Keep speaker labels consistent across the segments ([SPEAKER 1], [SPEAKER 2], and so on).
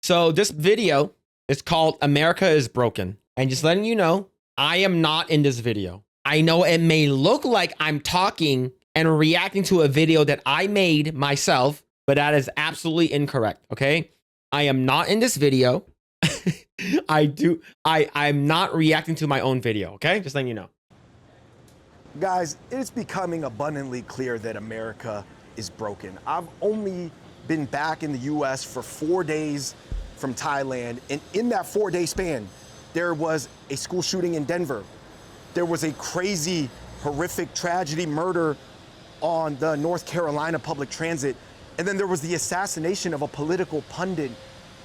[SPEAKER 1] So this video is called America is Broken. And just letting you know, I am not in this video. I know it may look like I'm talking and reacting to a video that I made myself, but that is absolutely incorrect, okay? I am not in this video. I'm not reacting to my own video, okay? Just letting you know.
[SPEAKER 2] Guys, it's becoming abundantly clear that America is broken. I've only been back in the US for 4 days from Thailand, and in that 4-day span, there was a school shooting in Denver. There was a crazy, horrific tragedy, murder on the North Carolina public transit. And then there was the assassination of a political pundit,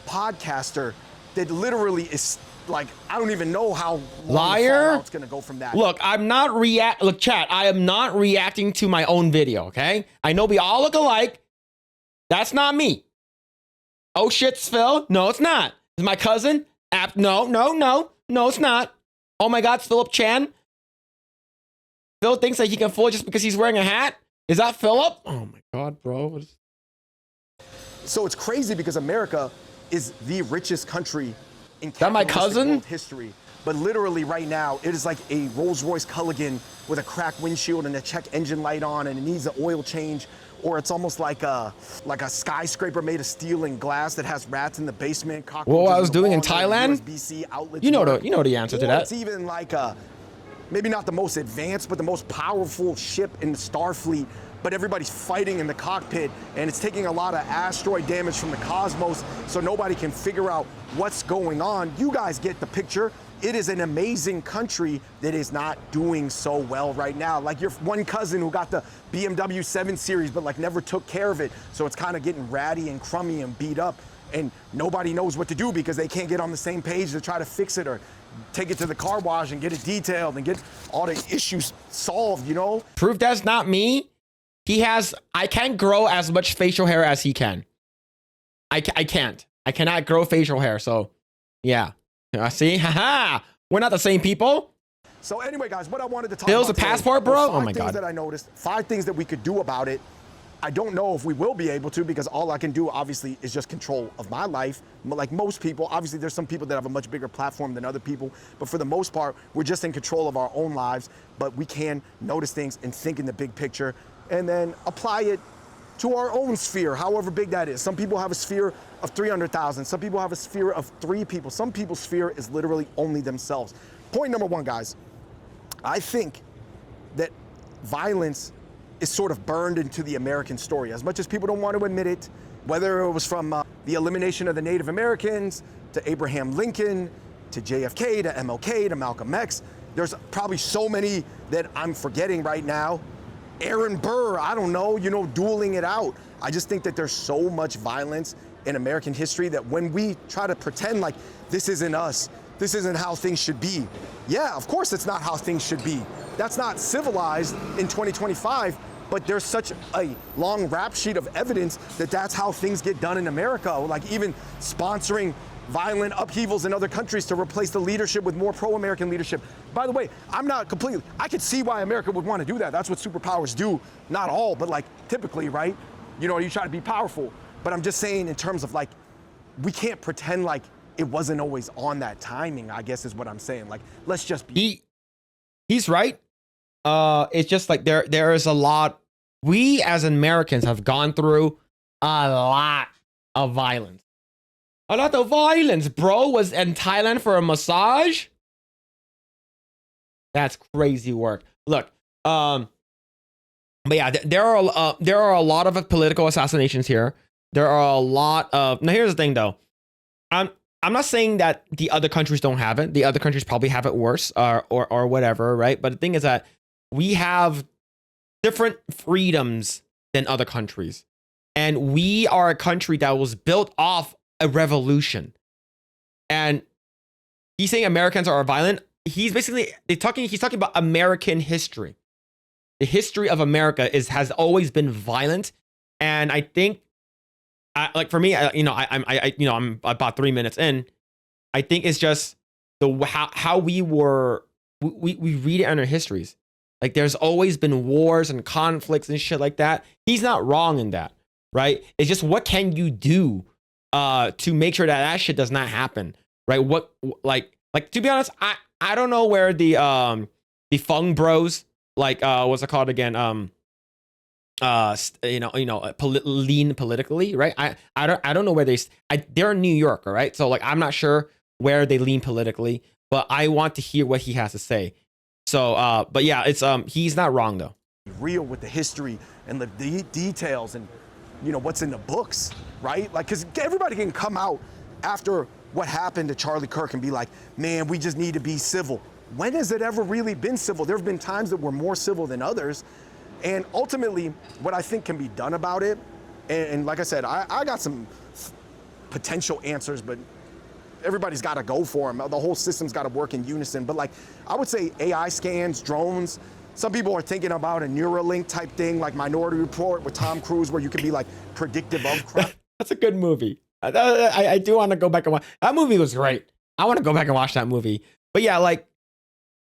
[SPEAKER 2] podcaster, that literally is like, I don't even know how long it's gonna go from that.
[SPEAKER 1] Look, look, chat, I am not reacting to my own video, okay? I know we all look alike. That's not me. Oh shit, Phil. No, it's not. It's my cousin. No, it's not. Oh my God, it's Philip Chan. Phil thinks that he can fool just because he's wearing a hat. Is that Philip? Oh my God, bro.
[SPEAKER 2] So it's crazy because America is the richest country in
[SPEAKER 1] my cousin?
[SPEAKER 2] world history. But literally right now, it is like a Rolls-Royce Culligan with a cracked windshield and a check engine light on, and it needs an oil change. Or it's almost like a skyscraper made of steel and glass that has rats in the basement.
[SPEAKER 1] Well, I was doing in Thailand. You know the answer to that.
[SPEAKER 2] It's even like maybe not the most advanced, but the most powerful ship in the Starfleet. But everybody's fighting in the cockpit, and it's taking a lot of asteroid damage from the cosmos, so nobody can figure out what's going on. You guys get the picture. It is an amazing country that is not doing so well right now. Like your one cousin who got the BMW 7 Series, but like never took care of it. So it's kind of getting ratty and crummy and beat up, and nobody knows what to do because they can't get on the same page to try to fix it or take it to the car wash and get it detailed and get all the issues solved, you know?
[SPEAKER 1] Proof that's not me. I can't grow as much facial hair as he can. I can't. I cannot grow facial hair, so yeah. See? Haha! We're not the same people.
[SPEAKER 2] So anyway, guys, what I wanted to talk
[SPEAKER 1] Bill's
[SPEAKER 2] about
[SPEAKER 1] a passport, bro? Oh my God.
[SPEAKER 2] 5 things that I noticed, 5 things that we could do about it. I don't know if we will be able to, because all I can do, obviously, is just control of my life. Like most people, obviously, there's some people that have a much bigger platform than other people, but for the most part, we're just in control of our own lives, but we can notice things and think in the big picture, and then apply it to our own sphere, however big that is. Some people have a sphere of 300,000. Some people have a sphere of 3 people. Some people's sphere is literally only themselves. Point number 1, guys. I think that violence is sort of burned into the American story. As much as people don't want to admit it, whether it was from the elimination of the Native Americans, to Abraham Lincoln, to JFK, to MLK, to Malcolm X, there's probably so many that I'm forgetting right now. Aaron Burr, I don't know, dueling it out. I just think that there's so much violence in American history that when we try to pretend like this isn't us, this isn't how things should be. Yeah, of course it's not how things should be. That's not civilized in 2025, but there's such a long rap sheet of evidence that that's how things get done in America. Like even sponsoring violent upheavals in other countries to replace the leadership with more pro-American leadership. By the way, I could see why America would want to do that. That's what superpowers do. Not all, but like typically, right? You try to be powerful. But I'm just saying in terms of like, we can't pretend like it wasn't always on that timing, I guess is what I'm saying. Like, let's just be.
[SPEAKER 1] He's right. It's just like there is a lot. We as Americans have gone through a lot of violence. A lot of violence, bro. Was in Thailand for a massage. That's crazy work. Look, but yeah, there are a lot of political assassinations here. There are a lot of. Now here's the thing, though. I'm not saying that the other countries don't have it. The other countries probably have it worse, or whatever, right? But the thing is that we have different freedoms than other countries, and we are a country that was built off a revolution. And he's saying Americans are violent. He's talking about American history. The history of America has always been violent, and I think, like for me, I'm about 3 minutes in. I think it's just how we read it in our histories. Like there's always been wars and conflicts and shit like that. He's not wrong in that, right? It's just what can you do to make sure that that shit does not happen, right? What like to be honest, I don't know where the Fung Bros, like what's it called again, lean politically, right? I don't know where they're in New York, all right? So like I'm not sure where they lean politically, but I want to hear what he has to say. So but yeah, it's he's not wrong though.
[SPEAKER 2] Real with the history and the details and what's in the books, right? Like, because everybody can come out after what happened to Charlie Kirk and be like, man, we just need to be civil. When has it ever really been civil? There have been times that were more civil than others. And ultimately, what I think can be done about it, and like I said, I got some potential answers, but everybody's got to go for them. The whole system's got to work in unison. But like, I would say AI scans, drones. Some people are thinking about a Neuralink type thing, like Minority Report with Tom Cruise, where you could be like predictive of crime.
[SPEAKER 1] That's a good movie. I do want to go back and watch. That movie was great. I want to go back and watch that movie. But yeah,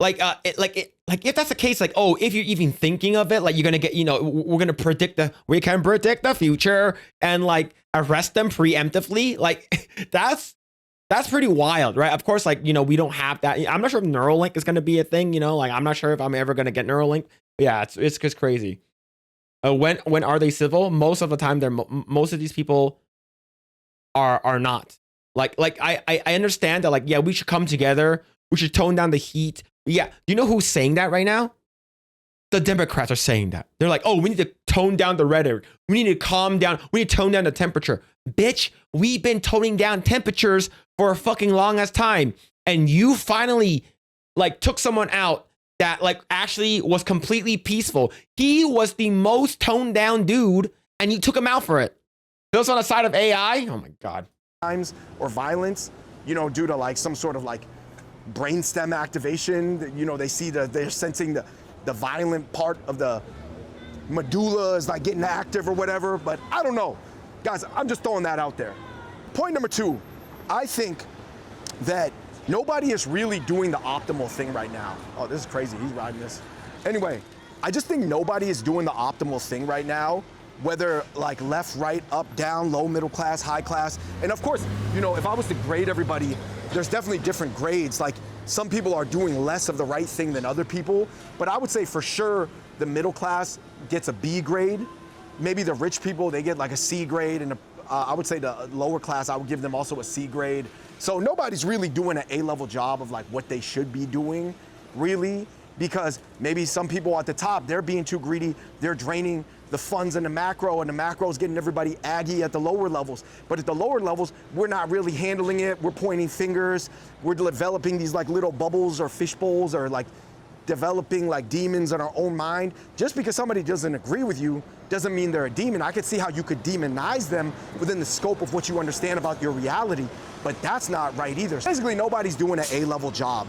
[SPEAKER 1] if that's the case, like, oh, if you're even thinking of it, like you're gonna get, we're gonna we can predict the future and like arrest them preemptively. Like that's pretty wild, right? Of course, like, we don't have that. I'm not sure if Neuralink is gonna be a thing, like I'm not sure if I'm ever gonna get Neuralink. But yeah, it's just crazy. When are they civil? Most of the time, most of these people are not. Like I understand that, like, yeah, we should come together. We should tone down the heat. Yeah, you know who's saying that right now? The Democrats are saying that. They're like, oh, we need to tone down the rhetoric. We need to calm down. We need to tone down the temperature. Bitch, we've been toning down temperatures for a fucking long ass time. And you finally, like, took someone out that, like, actually was completely peaceful. He was the most toned down dude, and you took him out for it. Those on the side of AI? Oh, my God.
[SPEAKER 2] Times or violence, due to, like, some sort of, like, brainstem activation. They see they're sensing the violent part of the medulla is like getting active or whatever, but I don't know. Guys, I'm just throwing that out there. Point number 2, I think that nobody is really doing the optimal thing right now. Oh, this is crazy, he's riding this. Anyway, I just think nobody is doing the optimal thing right now, whether like left, right, up, down, low, middle class, high class. And of course, if I was to grade everybody, there's definitely different grades. Like, some people are doing less of the right thing than other people, but I would say for sure the middle class gets a B grade. Maybe the rich people, they get like a C grade, and I would say the lower class, I would give them also a C grade. So nobody's really doing an A-level job of like what they should be doing, really, because maybe some people at the top, they're being too greedy, they're draining the funds in the macro, and the macro is getting everybody aggy at the lower levels. But at the lower levels, we're not really handling it. We're pointing fingers. We're developing these like little bubbles or fish bowls, or like developing like demons in our own mind. Just because somebody doesn't agree with you doesn't mean they're a demon. I could see how you could demonize them within the scope of what you understand about your reality, but that's not right either. Basically, nobody's doing an A-level job.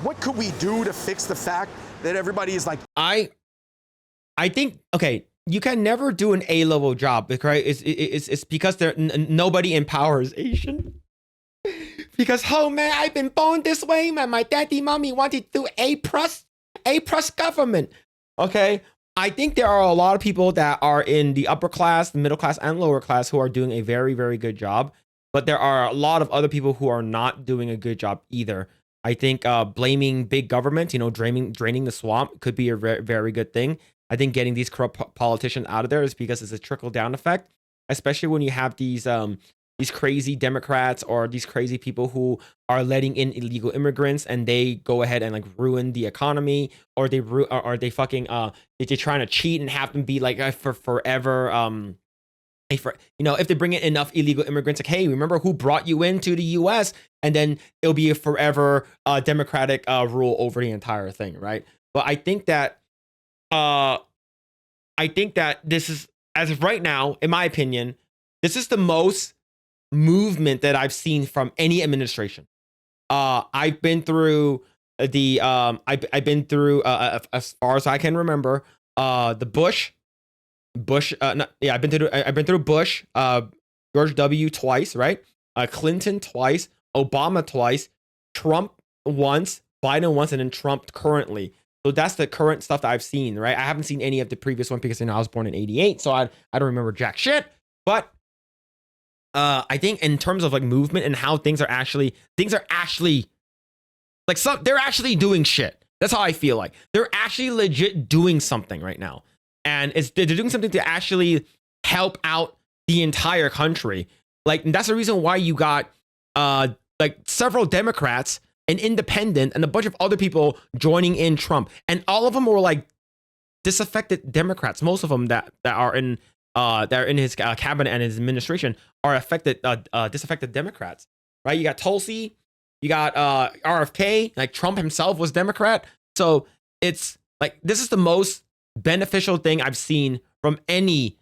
[SPEAKER 2] What could we do to fix the fact that everybody is like...
[SPEAKER 1] I think, okay, you can never do an A-level job, right? It's because nobody empowers Asian. Because, oh man, I've been born this way, man. My daddy, mommy wanted to do A+ government. Okay, I think there are a lot of people that are in the upper class, the middle class, and lower class who are doing a very, very good job. But there are a lot of other people who are not doing a good job either. I think blaming big government, draining the swamp could be a very, very good thing. I think getting these corrupt politicians out of there is because it's a trickle down effect, especially when you have these crazy Democrats or these crazy people who are letting in illegal immigrants, and they go ahead and like ruin the economy, or they they're trying to cheat and have them be like for forever. If they bring in enough illegal immigrants, like, hey, remember who brought you into the U.S., and then it'll be a forever Democratic rule over the entire thing, right? But I think that this is, as of right now, in my opinion, this is the most movement that I've seen from any administration. I've been through as far as I can remember, the Bush. I've been through Bush, George W. twice, right? Clinton twice, Obama twice, Trump once, Biden once, and then Trump currently. So that's the current stuff that I've seen, right? I haven't seen any of the previous one because I was born in '88, so I don't remember jack shit. But I think in terms of like movement and how things are actually like they're actually doing shit. That's how I feel like. They're actually legit doing something right now. And they're doing something to actually help out the entire country. Like, that's the reason why you got like several Democrats, an independent, and a bunch of other people joining in Trump. And all of them were like disaffected Democrats. Most of them that are in his cabinet and his administration are disaffected Democrats. Right? You got Tulsi, you got RFK, like Trump himself was Democrat. So it's like, this is the most beneficial thing I've seen from any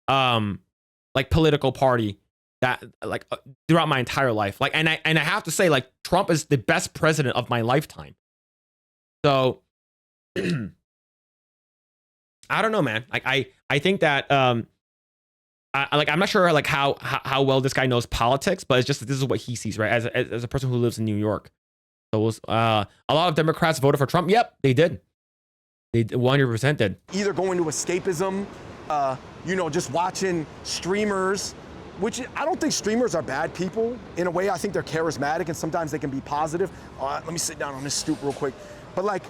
[SPEAKER 1] like political party that like throughout my entire life. Like, and I have to say, like, Trump is the best president of my lifetime. So I don't know, man. Like, I think that I'm not sure like how well this guy knows politics, but it's just, this is what he sees, right? As a person who lives in New York. So it was, a lot of Democrats voted for Trump. Yep, they did. They 100% did.
[SPEAKER 2] Either going to escapism, just watching streamers, which I don't think streamers are bad people. In a way, I think they're charismatic and sometimes they can be positive. Let me sit down on this stoop real quick. But like,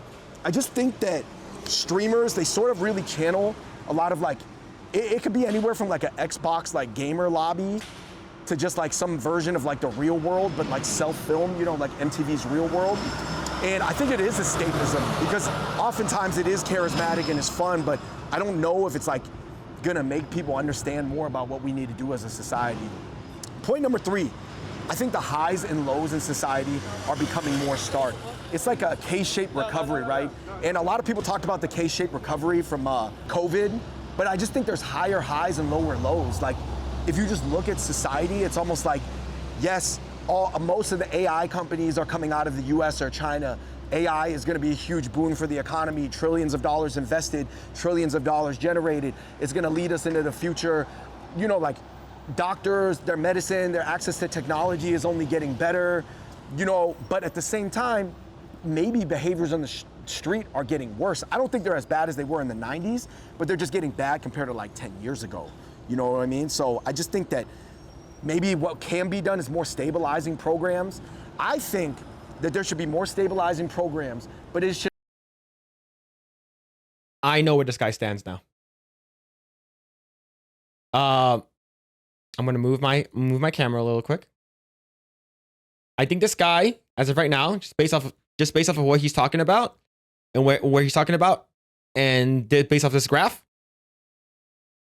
[SPEAKER 2] I just think that streamers, they sort of really channel a lot of like, it could be anywhere from like an Xbox like gamer lobby to just like some version of like the real world, but like self-filmed, like MTV's Real World. And I think it is escapism because oftentimes it is charismatic and it's fun, but I don't know if it's like gonna make people understand more about what we need to do as a society. Point number 3, I think the highs and lows in society are becoming more stark. It's like a K-shaped recovery, right? And a lot of people talked about the K-shaped recovery from COVID, but I just think there's higher highs and lower lows. Like, if you just look at society, it's almost like, yes, most of the AI companies are coming out of the US or China. AI is going to be a huge boon for the economy, trillions of dollars invested, trillions of dollars generated. It's going to lead us into the future. Like doctors, their medicine, their access to technology is only getting better, but at the same time, maybe behaviors on the street are getting worse. I don't think they're as bad as they were in the 90s, but they're just getting bad compared to like 10 years ago. You know what I mean? So I just think that maybe what can be done is more stabilizing programs. I think that there should be more stabilizing programs, but it should.
[SPEAKER 1] I know where this guy stands now. I'm gonna move my camera a little quick. I think this guy, as of right now, just based off of what he's talking about and where he's talking about, and based off this graph,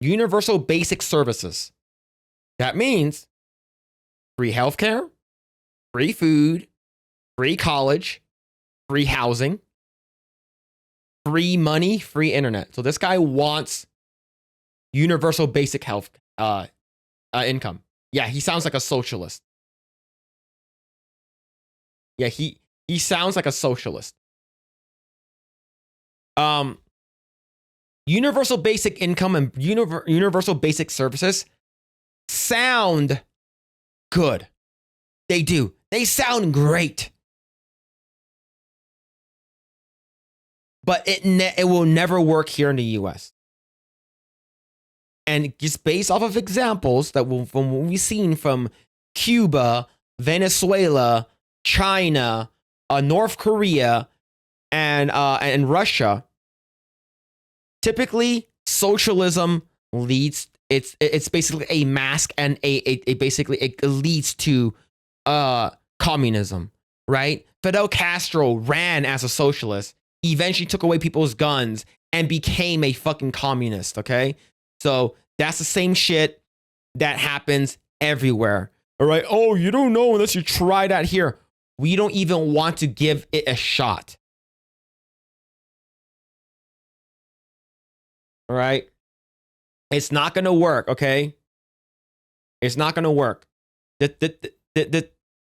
[SPEAKER 1] universal basic services. That means free healthcare, free food, free college, free housing, free money, free internet. So this guy wants universal basic health income. Yeah, he sounds like a socialist. Yeah, he sounds like a socialist. Universal basic income and universal basic services sound good. They do. They sound great. But it will never work here in the US. And just based off of examples from what we've seen from Cuba, Venezuela, China, North Korea, and Russia, typically socialism leads. It's basically a mask, and it leads to communism, right? Fidel Castro ran as a socialist, eventually took away people's guns, and became a fucking communist. Okay, so that's the same shit that happens everywhere. All right. Oh, you don't know unless you try that here. We don't even want to give it a shot. All right. It's not going to work. Okay. It's not going to work. This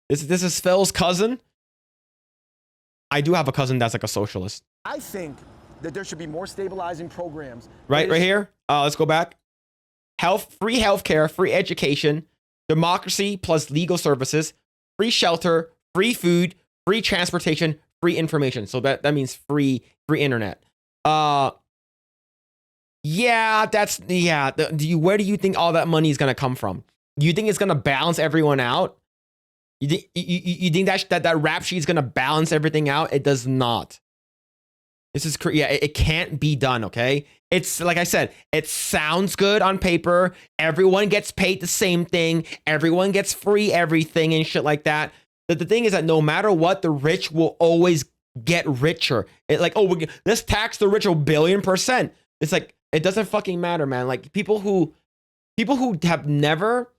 [SPEAKER 1] is Phil's cousin. I do have a cousin that's like a socialist.
[SPEAKER 2] I think that there should be more stabilizing programs.
[SPEAKER 1] Right here. Let's go back. Free healthcare, free education, democracy plus legal services, free shelter, free food, free transportation, free information. So that means free internet. Where do you think all that money is going to come from? You think it's gonna balance everyone out? You think that rap sheet's gonna balance everything out? It does not. This is yeah, it can't be done. Okay, it's like I said, it sounds good on paper. Everyone gets paid the same thing. Everyone gets free everything and shit like that. But the thing is that no matter what, the rich will always get richer. It like, oh, let's tax the rich 1,000,000,000%. It's like, it doesn't fucking matter, man. Like people who have never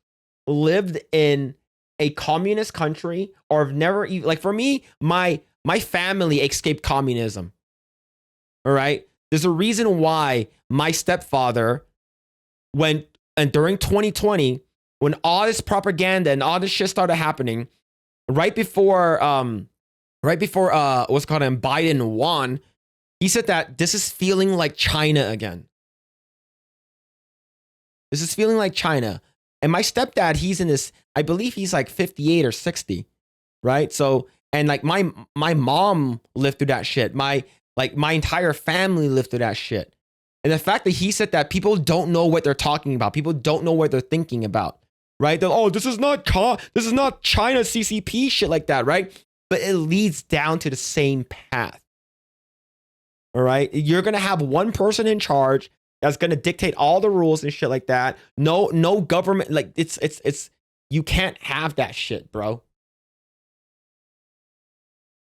[SPEAKER 1] lived in a communist country or have never even, like for me, my family escaped communism. All right. There's a reason why my stepfather went, and during 2020, when all this propaganda and all this shit started happening, right before what's called Biden won, he said that this is feeling like China again. This is feeling like China. And my stepdad, he's in this, I believe he's like 58 or 60, right? So, and like my mom lived through that shit. My entire family lived through that shit. And the fact that he said that people don't know what they're talking about, people don't know what they're thinking about, right? They're, oh, this is not China CCP shit like that, right? But it leads down to the same path. All right? You're going to have one person in charge that's going to dictate all the rules and shit like that. No government, like it's you can't have that shit, bro.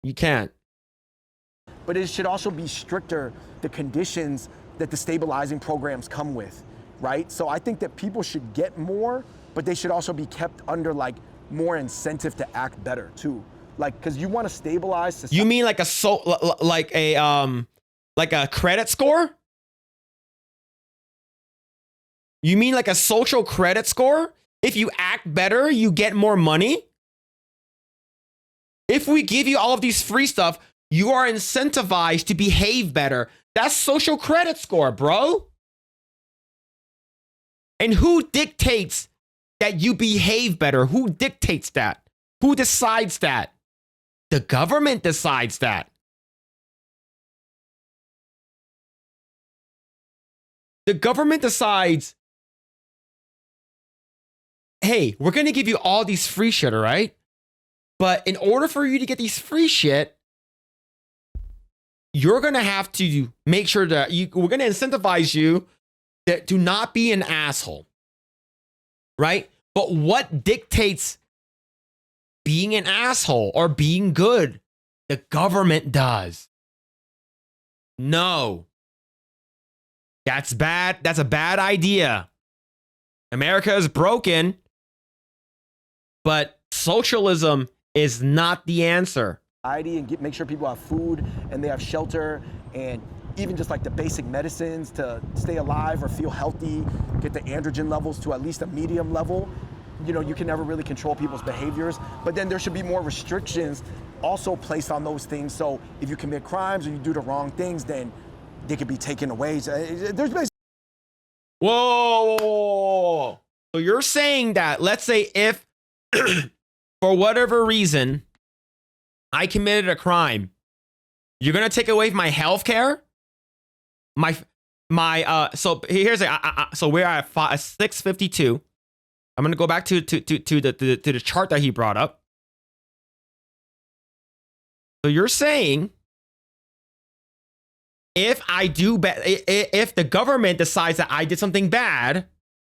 [SPEAKER 1] You can't.
[SPEAKER 2] But it should also be stricter, the conditions that the stabilizing programs come with, right? So I think that people should get more, but they should also be kept under like more incentive to act better too. Like, because you want to stabilize society.
[SPEAKER 1] You mean like a credit score? You mean like a social credit score? If you act better, you get more money? If we give you all of these free stuff, you are incentivized to behave better. That's social credit score, bro. And who dictates that you behave better? Who dictates that? Who decides that? The government decides that. The government decides, hey, we're going to give you all these free shit, all right? But in order for you to get these free shit, you're going to have to make sure that we're going to incentivize you that do not be an asshole, right? But what dictates being an asshole or being good? The government does. No. That's bad. That's a bad idea. America is broken, but socialism is not the answer.
[SPEAKER 2] And make sure people have food and they have shelter and even just like the basic medicines to stay alive or feel healthy, get the androgen levels to at least a medium level. You know, you can never really control people's behaviors, but then there should be more restrictions also placed on those things. So if you commit crimes or you do the wrong things, then they could be taken away. There's basically.
[SPEAKER 1] Whoa. So you're saying that, let's say if for whatever reason, I committed a crime, you're going to take away my health care? So here's so we're at 652. I'm going to go back to the chart that he brought up. So you're saying if if the government decides that I did something bad,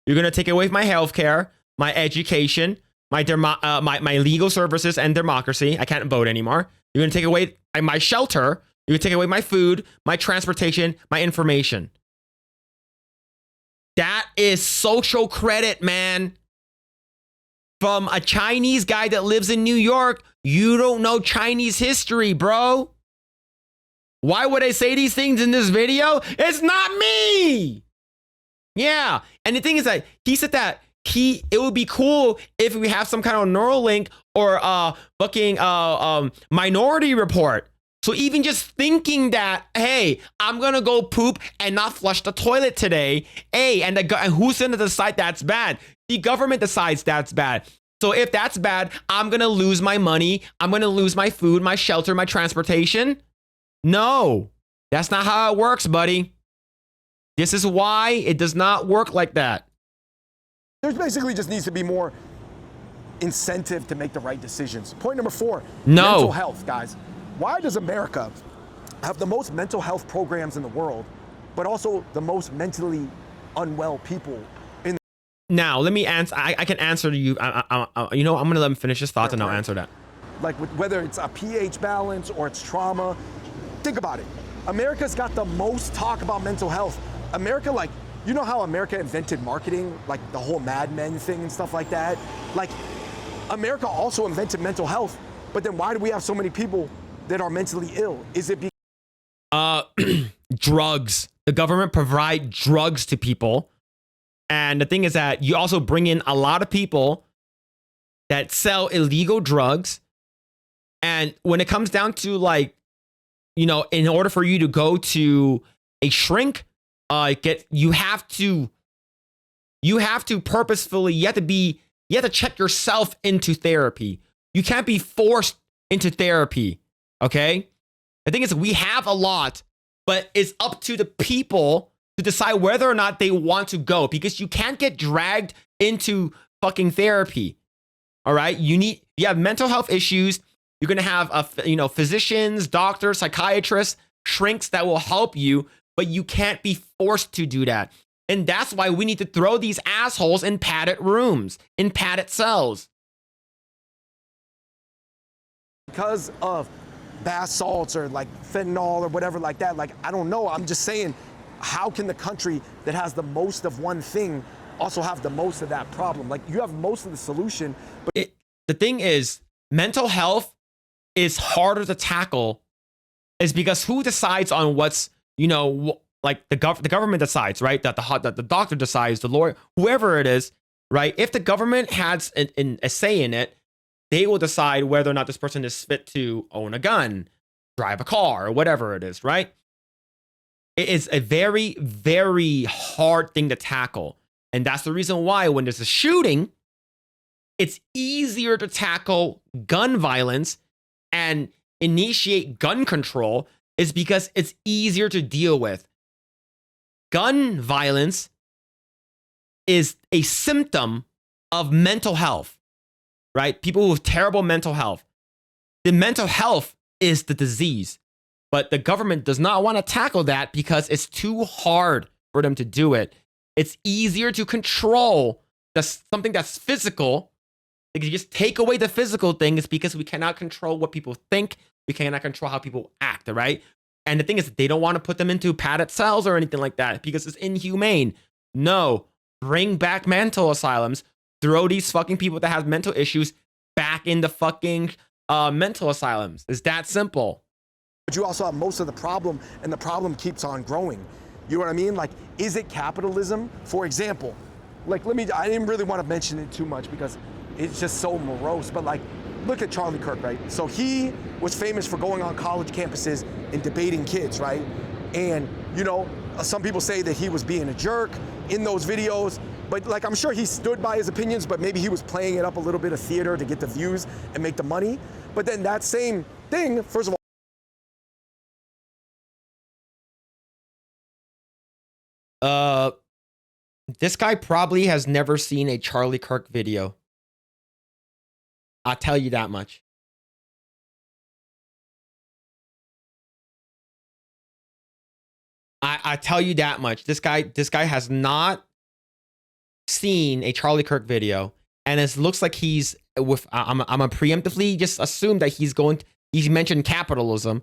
[SPEAKER 1] you're going to take away my health care, my education, my legal services and democracy. I can't vote anymore. You're going to take away my shelter. You're going to take away my food, my transportation, my information. That is social credit, man. From a Chinese guy that lives in New York, you don't know Chinese history, bro. Why would I say these things in this video? It's not me. Yeah. And the thing is that he said that it would be cool if we have some kind of Neuralink or fucking Minority Report. So even just thinking that, hey, I'm gonna go poop and not flush the toilet today. Hey, and who's gonna decide that's bad? The government decides that's bad. So if that's bad, I'm gonna lose my money. I'm gonna lose my food, my shelter, my transportation. No, that's not how it works, buddy. This is why it does not work like that.
[SPEAKER 2] There's basically just needs to be more incentive to make the right decisions. Point number 4,
[SPEAKER 1] No.
[SPEAKER 2] mental health, guys. Why does America have the most mental health programs in the world, but also the most mentally unwell people in the
[SPEAKER 1] Now, let me answer. I can answer to you. You know, I'm going to let him finish his thoughts and I'll answer that.
[SPEAKER 2] like whether it's a pH balance or it's trauma? Think about it. America's got the most talk about mental health. America, like, you know how America invented marketing, like the whole Mad Men thing and stuff like that? Like, America also invented mental health, but then why do we have so many people that are mentally ill? Is it because
[SPEAKER 1] Drugs. The government provide drugs to people. And the thing is that you also bring in a lot of people that sell illegal drugs. And when it comes down to, like, you know, in order for you to go to a shrink, you have to purposefully, you have to check yourself into therapy. You can't be forced into therapy. Okay. The thing is, we have a lot, but it's up to the people to decide whether or not they want to go, because you can't get dragged into fucking therapy. All right. You have mental health issues. You're going to have, physicians, doctors, psychiatrists, shrinks that will help you, but you can't be forced to do that. And that's why we need to throw these assholes in padded rooms, in padded cells.
[SPEAKER 2] because of bath salts or like fentanyl or whatever like that? Like, I don't know. I'm just saying, how can the country that has the most of one thing also have the most of that problem? Like, you have most of the solution, but
[SPEAKER 1] the thing is, mental health is harder to tackle, is because who decides on what's, like the government decides, right? That the doctor decides, the lawyer, whoever it is, right? If the government has a say in it, they will decide whether or not this person is fit to own a gun, drive a car, or whatever it is, right? It is a very, very hard thing to tackle. And that's the reason why when there's a shooting, it's easier to tackle gun violence and initiate gun control, is because it's easier to deal with. Gun violence is a symptom of mental health, right? People with terrible mental health. The mental health is the disease, but the government does not want to tackle that because it's too hard for them to do it. It's easier to control something that's physical. If you just take away the physical thing, it's because we cannot control what people think. We cannot control how people act, right? And the thing is, they don't want to put them into padded cells or anything like that because it's inhumane. No, bring back mental asylums. Throw these fucking people that have mental issues back in the fucking mental asylums. It's that simple.
[SPEAKER 2] But you also have most of the problem, and the problem keeps on growing. You know what I mean? Like, is it capitalism? For example, like, I didn't really want to mention it too much because it's just so morose, but like, look at Charlie Kirk, right? So he was famous for going on college campuses and debating kids, right? And, some people say that he was being a jerk in those videos, but like, I'm sure he stood by his opinions, but maybe he was playing it up a little bit of theater to get the views and make the money. But then that same thing, first of all,
[SPEAKER 1] this guy probably has never seen a Charlie Kirk video. I'll tell you that much. I tell you that much. This guy has not seen a Charlie Kirk video, and it looks like he's with. I'm a preemptively just assume that he's mentioned capitalism.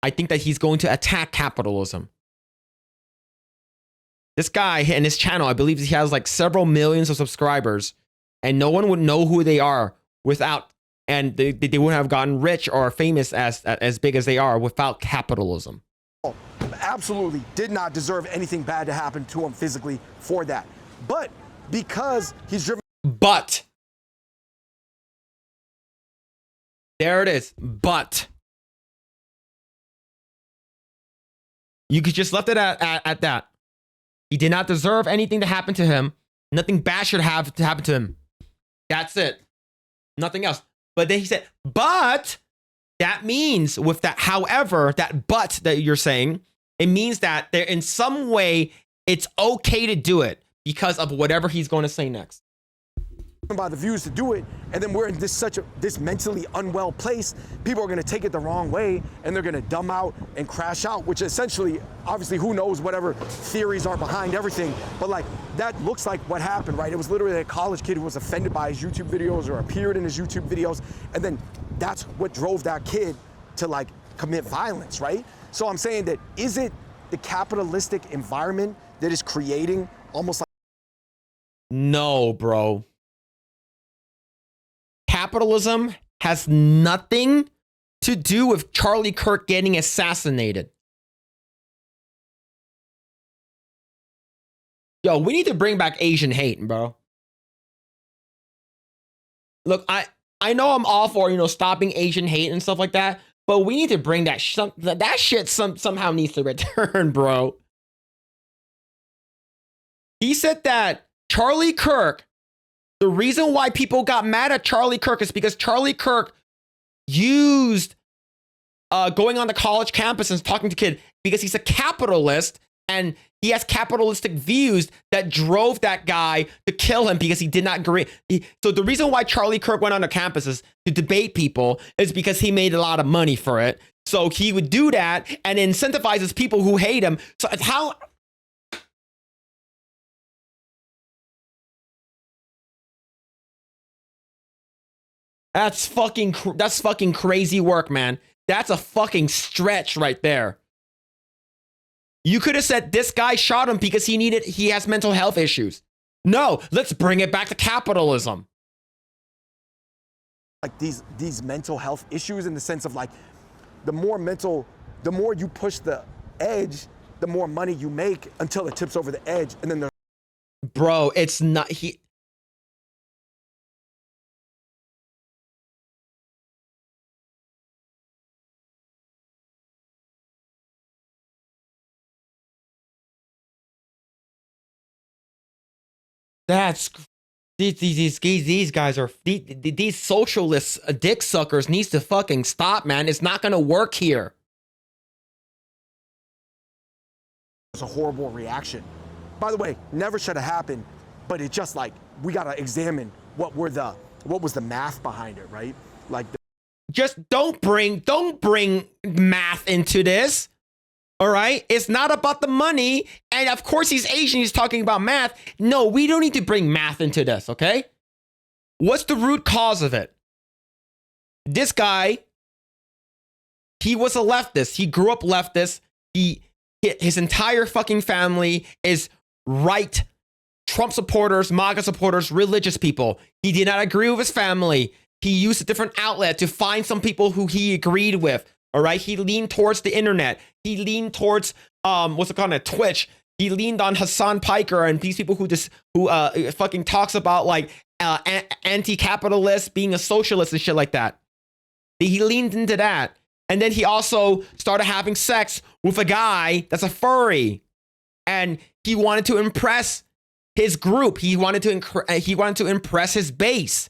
[SPEAKER 1] I think that he's going to attack capitalism. This guy and his channel, I believe he has like several millions of subscribers, and no one would know who they are without, and they wouldn't have gotten rich or famous as big as they are without capitalism.
[SPEAKER 2] Absolutely did not deserve anything bad to happen to him physically for that. But because he's driven.
[SPEAKER 1] But there it is. But you could just left it at that. He did not deserve anything to happen to him. Nothing bad should have to happen to him. That's it. Nothing else. But then he said, but that means with that, however, that but that you're saying, it means that there in some way it's okay to do it because of whatever he's going to say next.
[SPEAKER 2] by the views to do it, and then we're in this mentally unwell place. People are going to take it the wrong way, and they're going to dumb out and crash out, which essentially, obviously, who knows whatever theories are behind everything, but like that looks like what happened, right? It was literally a college kid who was offended by his YouTube videos or appeared in his YouTube videos, and then that's what drove that kid to like commit violence, right? So I'm saying that, is it the capitalistic environment that is creating almost like—
[SPEAKER 1] No, bro. Capitalism has nothing to do with Charlie Kirk getting assassinated. Yo, we need to bring back Asian hate, bro. Look, I know I'm all for, you know, stopping Asian hate and stuff like that, but we need to bring that shit somehow needs to return, bro. He said that Charlie Kirk, the reason why people got mad at Charlie Kirk is because Charlie Kirk used going on the college campus and talking to kids because he's a capitalist and he has capitalistic views that drove that guy to kill him because he did not agree. So the reason why Charlie Kirk went on the campuses to debate people is because he made a lot of money for it. So he would do that and incentivizes people who hate him. So how... That's fucking crazy work, man. That's a fucking stretch right there. You could have said this guy shot him because he has mental health issues. No, let's bring it back to capitalism.
[SPEAKER 2] Like these mental health issues, in the sense of like, the more you push the edge, the more money you make until it tips over the edge, and then
[SPEAKER 1] Bro, it's not That's these guys are these socialist dick suckers needs to fucking stop, man. It's not gonna work here.
[SPEAKER 2] It's a horrible reaction. By the way, never should have happened, but it's just like, we gotta examine what was the math behind it, right? Like,
[SPEAKER 1] just don't bring math into this. All right, it's not about the money, and of course he's Asian. He's talking about math. No, we don't need to bring math into this. Okay, what's the root cause of it? This guy, he was a leftist. He grew up leftist. His entire fucking family is right, Trump supporters, MAGA supporters, religious people. He did not agree with his family. He used a different outlet to find some people who he agreed with. All right, he leaned towards the internet. He leaned towards what's it called, Twitch. He leaned on Hassan Piker and these people who fucking talks about like anti-capitalist, being a socialist and shit like that. He leaned into that, and then he also started having sex with a guy that's a furry, and he wanted to impress his group. He wanted to impress his base.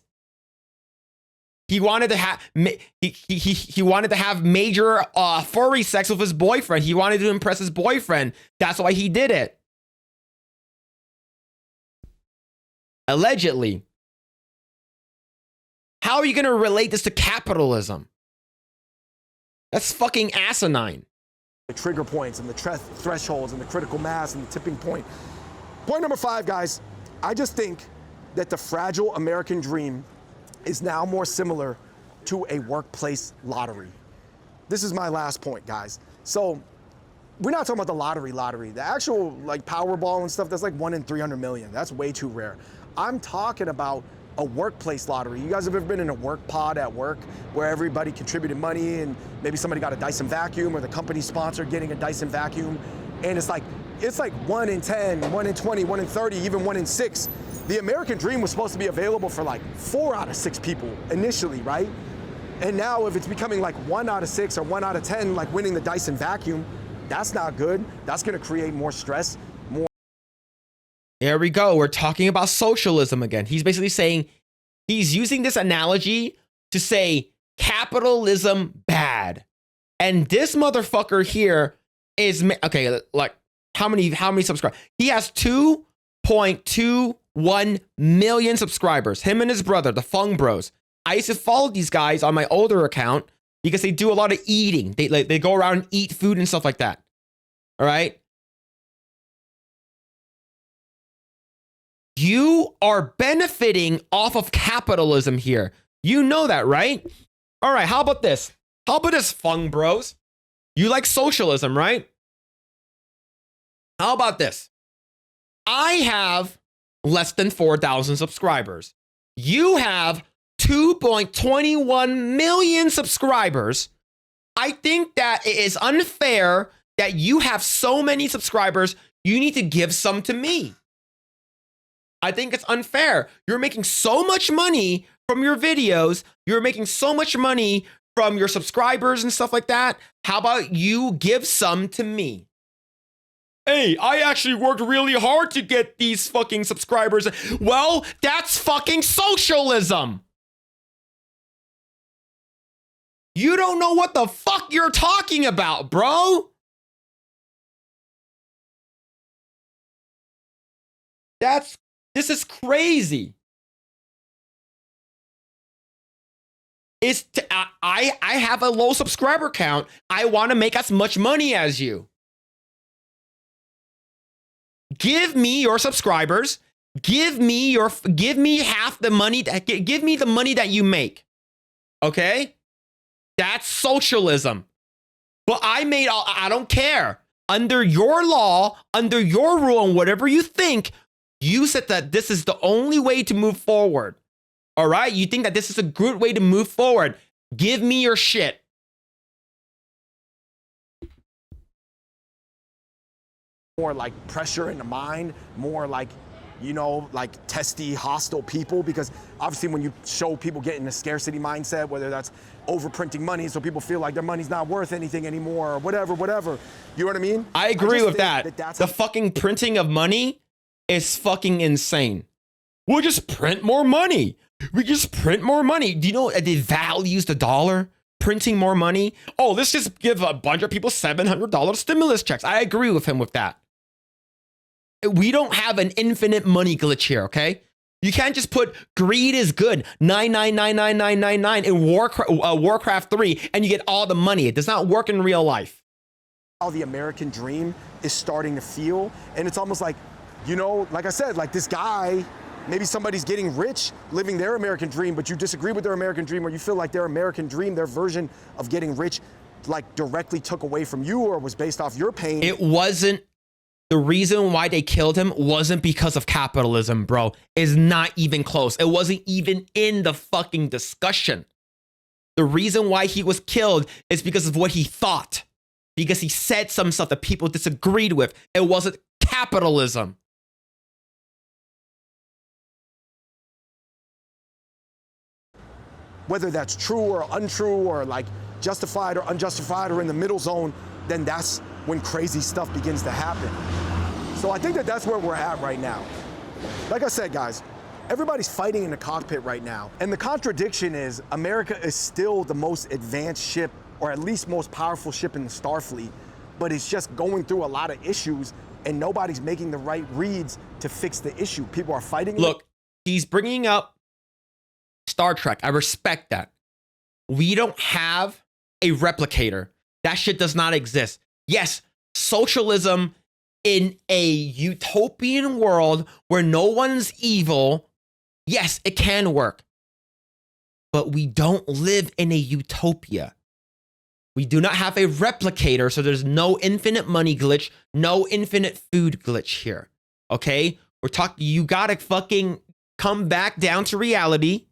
[SPEAKER 1] He wanted to have he wanted to have major furry sex with his boyfriend. He wanted to impress his boyfriend. That's why he did it. Allegedly. How are you going to relate this to capitalism? That's fucking asinine.
[SPEAKER 2] the trigger points and the thresholds and the critical mass and the tipping point. Point number 5, guys. I just think that the fragile American dream is now more similar to a workplace lottery. This is my last point, guys. So we're not talking about the lottery. The actual like Powerball and stuff, that's like 1 in 300 million. That's way too rare. I'm talking about a workplace lottery. You guys have ever been in a work pod at work where everybody contributed money and maybe somebody got a Dyson vacuum or the company sponsored getting a Dyson vacuum, and it's like 1 in 10, 1 in 20, 1 in 30, even 1 in 6. The American dream was supposed to be available for like 4 out of 6 people initially, right? And now if it's becoming like 1 out of 6 or 1 out of 10, like winning the Dyson vacuum, that's not good. That's gonna create more stress, more.
[SPEAKER 1] There we go. We're talking about socialism again. He's basically saying, he's using this analogy to say capitalism bad. And this motherfucker here is, okay, like how many subscribers? He has 2.2 1 million subscribers. Him and his brother, the Fung Bros. I used to follow these guys on my older account because they do a lot of eating. They go around and eat food and stuff like that. All right? You are benefiting off of capitalism here. You know that, right? All right, how about this? How about this, Fung Bros? You like socialism, right? How about this? I have less than 4,000 subscribers. You have 2.21 million subscribers. I think that it is unfair that you have so many subscribers. You need to give some to me. I think it's unfair. You're making so much money from your videos. You're making so much money from your subscribers and stuff like that. How about you give some to me? Hey, I actually worked really hard to get these fucking subscribers. Well, that's fucking socialism. You don't know what the fuck you're talking about, bro. This is crazy. I have a low subscriber count. I want to make as much money as you. Give me your subscribers. Give me half the money. Give me the money that you make. Okay? That's socialism. But I don't care. Under your law, under your rule, and whatever you think, you said that this is the only way to move forward. All right? You think that this is a good way to move forward. Give me your shit.
[SPEAKER 2] More like pressure in the mind, more like, you know, like testy, hostile people, because obviously when you show people getting a scarcity mindset, whether that's overprinting money so people feel like their money's not worth anything anymore or whatever, you know what I mean?
[SPEAKER 1] I agree with that. The fucking printing of money is fucking insane. We'll just print more money. We just print more money. Do you know it devalues the dollar? Printing more money? Oh, let's just give a bunch of people $700 stimulus checks. I agree with him with that. We don't have an infinite money glitch here, okay? You can't just put greed is good 9999999 in Warcraft 3 and you get all the money. It does not work in real life.
[SPEAKER 2] How the American dream is starting to feel, and it's almost like, you know, like I said, like this guy, maybe somebody's getting rich living their American dream, but you disagree with their American dream, or you feel like their American dream, their version of getting rich, like directly took away from you or was based off your pain.
[SPEAKER 1] It wasn't. The reason why they killed him wasn't because of capitalism, bro. It's not even close. It wasn't even in the fucking discussion. The reason why he was killed is because of what he thought. Because he said some stuff that people disagreed with. It wasn't capitalism.
[SPEAKER 2] Whether that's true or untrue or like justified or unjustified or in the middle zone, then that's when crazy stuff begins to happen. So I think that that's where we're at right now. Like I said, guys, everybody's fighting in the cockpit right now. And the contradiction is America is still the most advanced ship, or at least most powerful ship in the Starfleet, but it's just going through a lot of issues and nobody's making the right reads to fix the issue. People are fighting.
[SPEAKER 1] Look, he's bringing up Star Trek. I respect that. We don't have a replicator. That shit does not exist. Yes, socialism in a utopian world where no one's evil, yes, it can work. But we don't live in a utopia. We do not have a replicator, so there's no infinite money glitch, no infinite food glitch here. Okay? We're talking, you gotta fucking come back down to reality.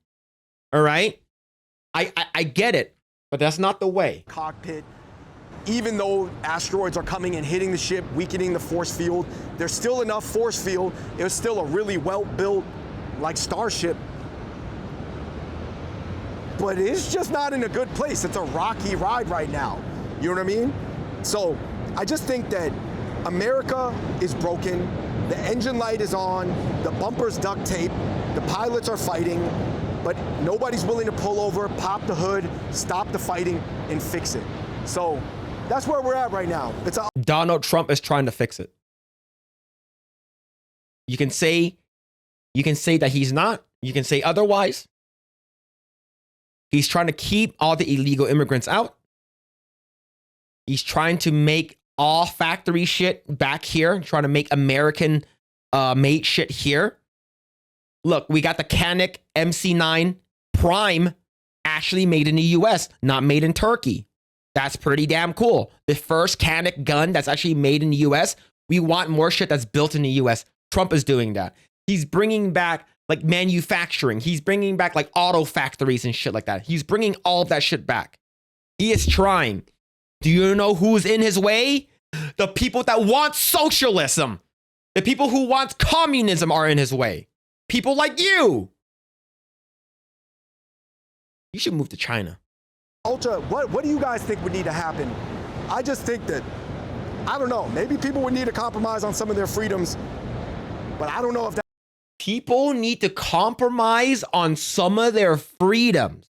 [SPEAKER 1] All right? I get it, but that's not the way.
[SPEAKER 2] Cockpit. Even though asteroids are coming and hitting the ship, weakening the force field, there's still enough force field. It was still a really well-built, like, starship. But it's just not in a good place. It's a rocky ride right now. You know what I mean? So I just think that America is broken. The engine light is on. The bumper's duct tape. The pilots are fighting. But nobody's willing to pull over, pop the hood, stop the fighting, and fix it. So that's where we're at right now.
[SPEAKER 1] Donald Trump is trying to fix it. You can say You can say that he's not. You can say otherwise. He's trying to keep all the illegal immigrants out. He's trying to make all factory shit back here, trying to make American made shit here. Look, we got the Canik MC9 Prime actually made in the US, not made in Turkey. That's pretty damn cool. The first Canik gun that's actually made in the US. We want more shit that's built in the US. Trump is doing that. He's bringing back like manufacturing. He's bringing back like auto factories and shit like that. He's bringing all of that shit back. He is trying. Do you know who's in his way? The people that want socialism. The people who want communism are in his way. People like you. You should move to China.
[SPEAKER 2] Ultra, what do you guys think would need to happen? I just think that, I don't know, maybe people would need to compromise on some of their freedoms, but I don't know if that.
[SPEAKER 1] People need to compromise on some of their freedoms.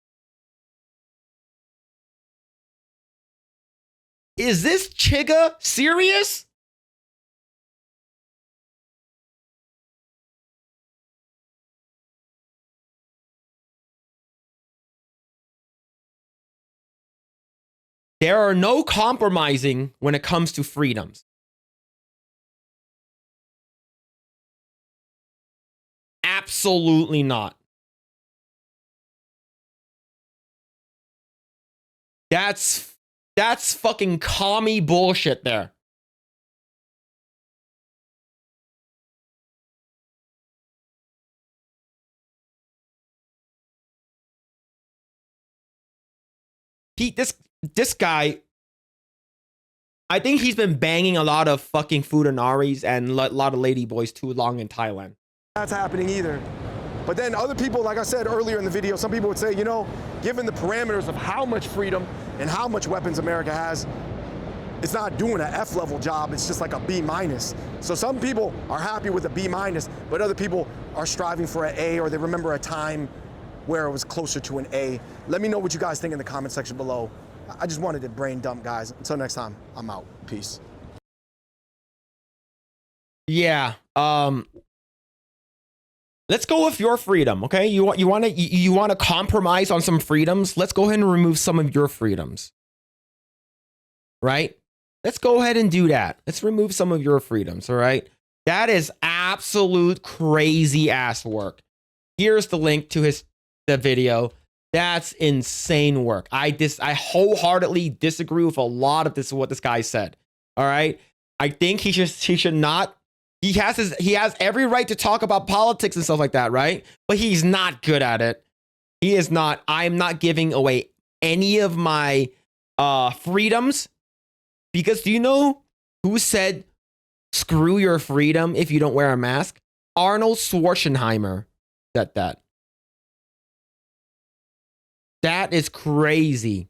[SPEAKER 1] Is this Chigga serious? There are no compromising when it comes to freedoms. Absolutely not. That's fucking commie bullshit there. This guy, I think he's been banging a lot of fucking Funaris and a lot of ladyboys too long in Thailand.
[SPEAKER 2] That's happening either. But then other people, like I said earlier in the video, some people would say, you know, given the parameters of how much freedom and how much weapons America has, it's not doing an F-level job, it's just like a B-. So some people are happy with a B-, but other people are striving for an A, or they remember a time where it was closer to an A. Let me know what you guys think in the comment section below. I just wanted to brain dump, guys. Until next time, I'm out. Peace.
[SPEAKER 1] Yeah. Let's go with your freedom, okay? You want to compromise on some freedoms? Let's go ahead and remove some of your freedoms. Right? Let's go ahead and do that. Let's remove some of your freedoms, all right? That is absolute crazy ass work. Here's the link to the video. That's insane work. I wholeheartedly disagree with a lot of what this guy said. All right? I think he should not. He has every right to talk about politics and stuff like that, right? But he's not good at it. He is not. I'm not giving away any of my freedoms, because do you know who said screw your freedom if you don't wear a mask? Arnold Schwarzenegger said that. That is crazy.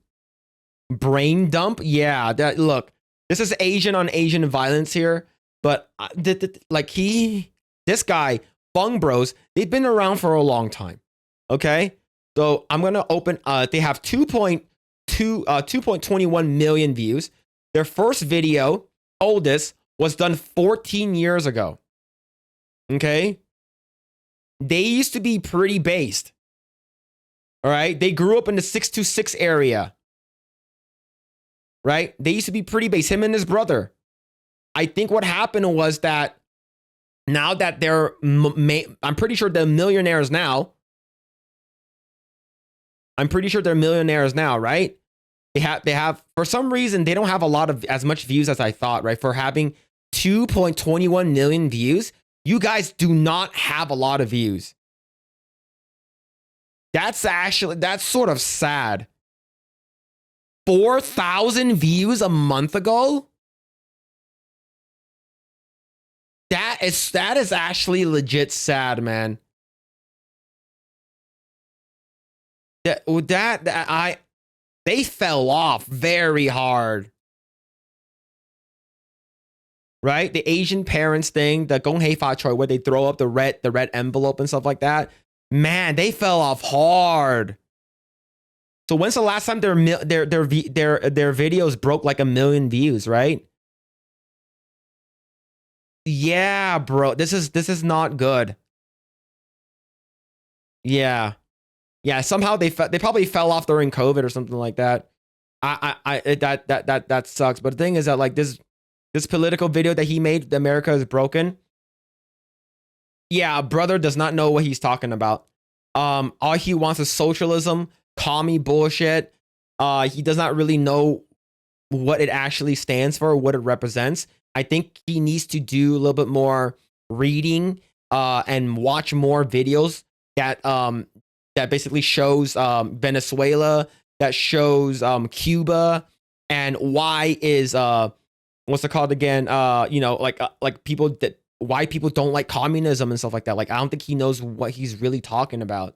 [SPEAKER 1] Brain dump? Yeah, look, this is Asian on Asian violence here. But this guy, Fung Bros, they've been around for a long time. Okay? So I'm going to open, they have 2.21 million views. Their first video, oldest, was done 14 years ago. Okay? They used to be pretty based. All right? They grew up in the 626 area. Right? They used to be pretty based, him and his brother. I think what happened was that now that I'm pretty sure they're millionaires now. I'm pretty sure they're millionaires now, right? They have, for some reason, they don't have as much views as I thought, right? For having 2.21 million views, you guys do not have a lot of views. That's sort of sad. 4,000 views a month ago? That is actually legit sad, man. They fell off very hard. Right? The Asian parents thing, the Gong Hei Fa Choi, where they throw up the red envelope and stuff like that. Man, they fell off hard. So when's the last time their videos broke like 1 million views, right? Yeah, bro, this is not good. Yeah. Yeah, somehow they probably fell off during COVID or something like that. That sucks. But the thing is that like this political video that he made, that America is broken. Yeah, brother does not know what he's talking about. All he wants is socialism, commie bullshit. He does not really know what it actually stands for, what it represents. I think he needs to do a little bit more reading and watch more videos that that basically shows Venezuela, that shows Cuba, and why is what's it called again? You know, like people that why people don't like communism and stuff like that. Like I don't think he knows what he's really talking about.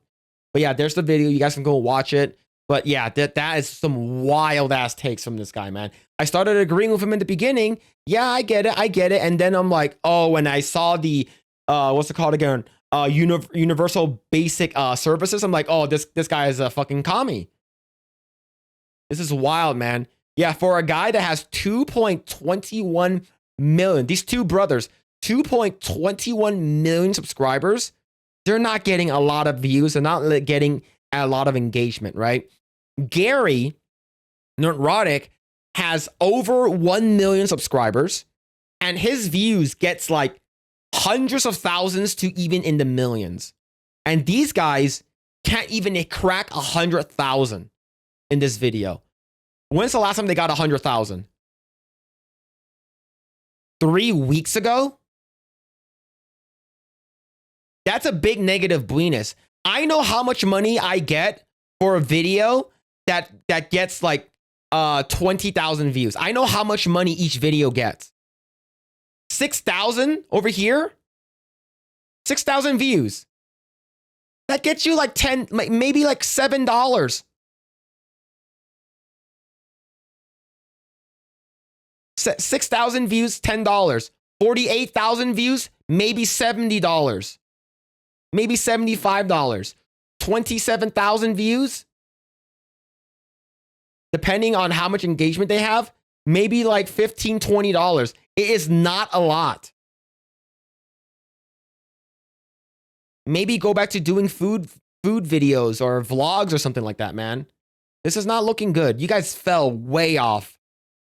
[SPEAKER 1] But yeah, there's the video. You guys can go watch it. But yeah, that is some wild ass takes from this guy, man. I started agreeing with him in the beginning. Yeah, I get it. And then I'm like, oh, when I saw the what's it called again? Universal basic services. I'm like, oh, this guy is a fucking commie. This is wild, man. Yeah, for a guy that has 2.21 million, these two brothers, 2.21 million subscribers, they're not getting a lot of views. They're not getting a lot of engagement, right? Gary Neurotic has over 1 million subscribers, and his views gets like hundreds of thousands to even in the millions. And these guys can't even crack 100,000 in this video. When's the last time they got 100,000? 3 weeks ago? That's a big negative business. I know how much money I get for a video that gets like 20,000 views. I know how much money each video gets. 6,000 over here? 6,000 views. That gets you like 10, maybe like $7. $6,000 views, $10. 48,000 views, maybe $70. Maybe $75. 27,000 views, depending on how much engagement they have, maybe like $15, $20. It is not a lot. Maybe go back to doing food videos or vlogs or something like that, man. This is not looking good. You guys fell way off.